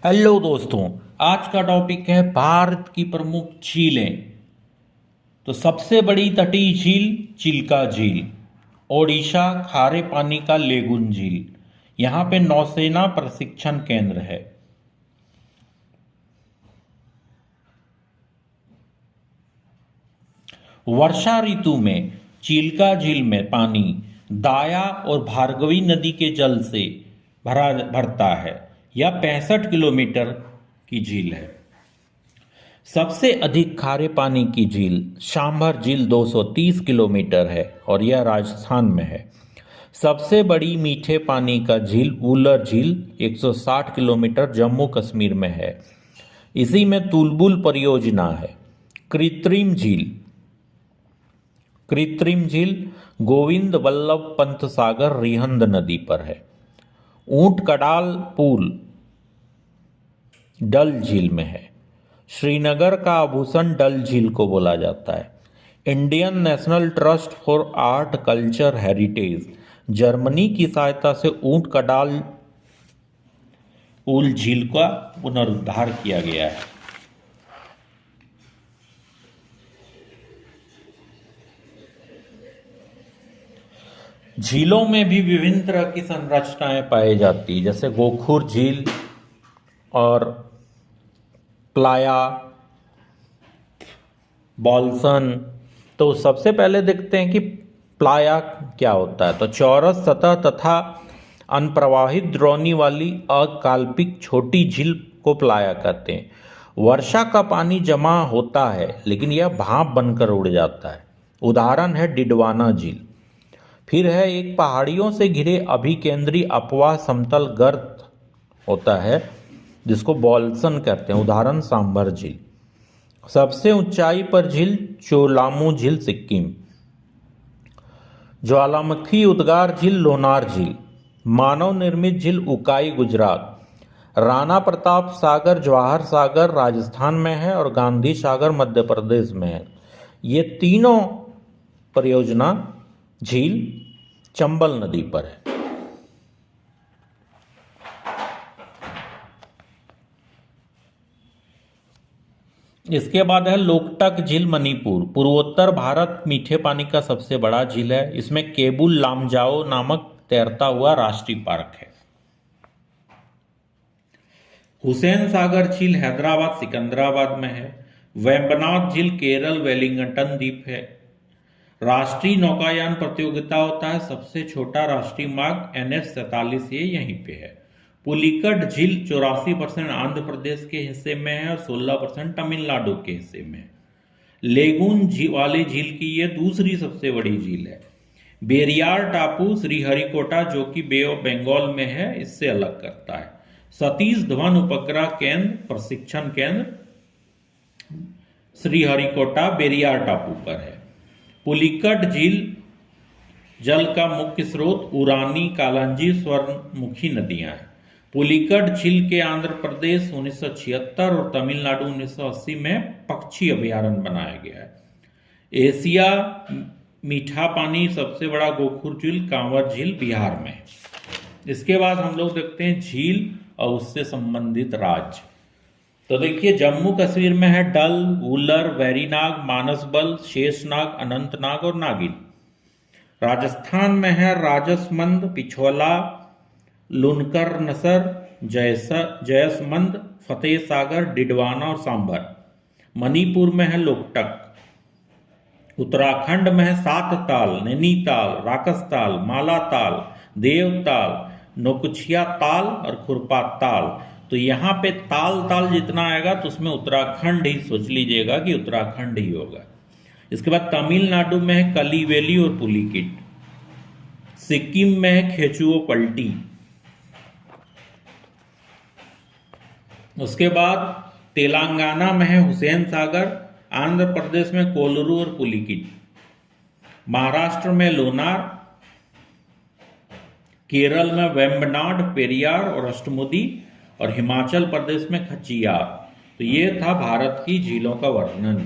Hello दोस्तों, आज का टॉपिक है भारत की प्रमुख झीलें। तो सबसे बड़ी तटीय झील चिल्का झील, ओडिशा खारे पानी का लेगुन झील। यहाँ पे नौसेना प्रशिक्षण केंद्र है। वर्षा ऋतु में चिल्का झील में पानी दाया और भार्गवी नदी के जल से भरता है। यह 65 किलोमीटर की झील है। सबसे अधिक खारे पानी की झील सांभर झील 230 किलोमीटर है और यह राजस्थान में है। सबसे बड़ी मीठे पानी का झील वुलर झील 160 किलोमीटर जम्मू कश्मीर में है। इसी में तुलबुल परियोजना है। कृत्रिम झील गोविंद वल्लभ पंत सागर रिहंद नदी पर है। ऊंट कडाल पुल डल झील में है। श्रीनगर का आभूषण डल झील को बोला जाता है। Indian national trust for art culture heritage Germany की सहायता से ऊंट कडाल पुल झील का पुनरुद्धार किया गया है। झीलों में भी विभिन्न तरह की संरचनाएं पाई जाती है, जैसे गोखुर झील और प्लाया बॉल्सन। तो सबसे पहले देखते हैं कि प्लाया क्या होता है। तो चौरस सतह तथा अनप्रवाहित द्रोणी वाली अकाल्पनिक छोटी झील को प्लाया कहते हैं। वर्षा का पानी जमा होता है लेकिन यह भाप बनकर उड़ जाता है। उदाहरण है डिडवाना झील। फिर है एक पहाड़ियों से घिरे अभिकेंद्री अपवाह समतल गर्त होता है जिसको बॉल्सन कहते हैं। उदाहरण सांभर झील। सबसे ऊंचाई पर झील चोलामू झील सिक्किम। ज्वालामुखी उद्गार झील लोनार झील। मानव निर्मित झील उकाई गुजरात। राणा प्रताप सागर जवाहर सागर राजस्थान में है और गांधी सागर मध्य प्रदेश में है। ये तीनों परियोजना झील चंबल नदी पर है। इसके बाद है लोकटक झील मणिपुर। पूर्वोत्तर भारत मीठे पानी का सबसे बड़ा झील है। इसमें केबुल लामजाओ नामक तैरता हुआ राष्ट्रीय पार्क है। हुसैन सागर झील हैदराबाद सिकंदराबाद में है। वेम्बनाथ झील केरल वेलिंगटन द्वीप है। राष्ट्रीय नौकायान प्रतियोगिता होता है। सबसे छोटा राष्ट्रीय मार्ग NH-47 ये यहीं पे है। पुलिकट झील 84% आंध्र प्रदेश के हिस्से में है और 16% तमिलनाडु के हिस्से में है। लेगून वाली झील की ये दूसरी सबसे बड़ी झील है। बेरियार टापू श्रीहरिकोटा जो कि बे ऑफ बंगाल में है इससे अलग करता है। सतीश धवन उपग्रह केंद्र प्रशिक्षण केंद्र श्रीहरिकोटा बेरियार टापू पर है। पुलिकट झील जल का मुख्य स्रोत उरानी कालांजी स्वर्णमुखी नदियां हैं। पुलिकट झील के आंध्र प्रदेश 1976 और तमिलनाडु 1980 में पक्षी अभयारण्य बनाया गया है। एशिया मीठा पानी सबसे बड़ा गोखुर झील कांवर झील बिहार में है। इसके बाद हम लोग देखते हैं झील और उससे संबंधित राज्य। तो देखिए जम्मू कश्मीर में है डल वुलर वेरीनाग मानसबल शेषनाग अनंतनाग और नागिन। राजस्थान में है राजसमंद पिछोला लुनकर नसर जयसमंद फतेह सागर डिडवाना और सांभर। मणिपुर में है लोकटक। उत्तराखंड में है सातताल नैनीताल राकसताल मालाताल देवताल नौकुचिया ताल और खुरपा ताल। तो यहाँ पे ताल जितना आएगा तो उसमें उत्तराखंड ही सोच लीजिएगा कि उत्तराखंड ही होगा। इसके बाद तमिलनाडु में है कलीवेली और पुलिकिट। सिक्किम में है खेचुओ पल्टी। उसके बाद तेलंगाना में है हुसैन सागर। आंध्र प्रदेश में कोलरू और पुलिकिट। महाराष्ट्र में लोनार। केरल में वेम्बनाड पेरियार और अष्टमुदी और हिमाचल प्रदेश में खचियार। तो ये था भारत की झीलों का वर्णन।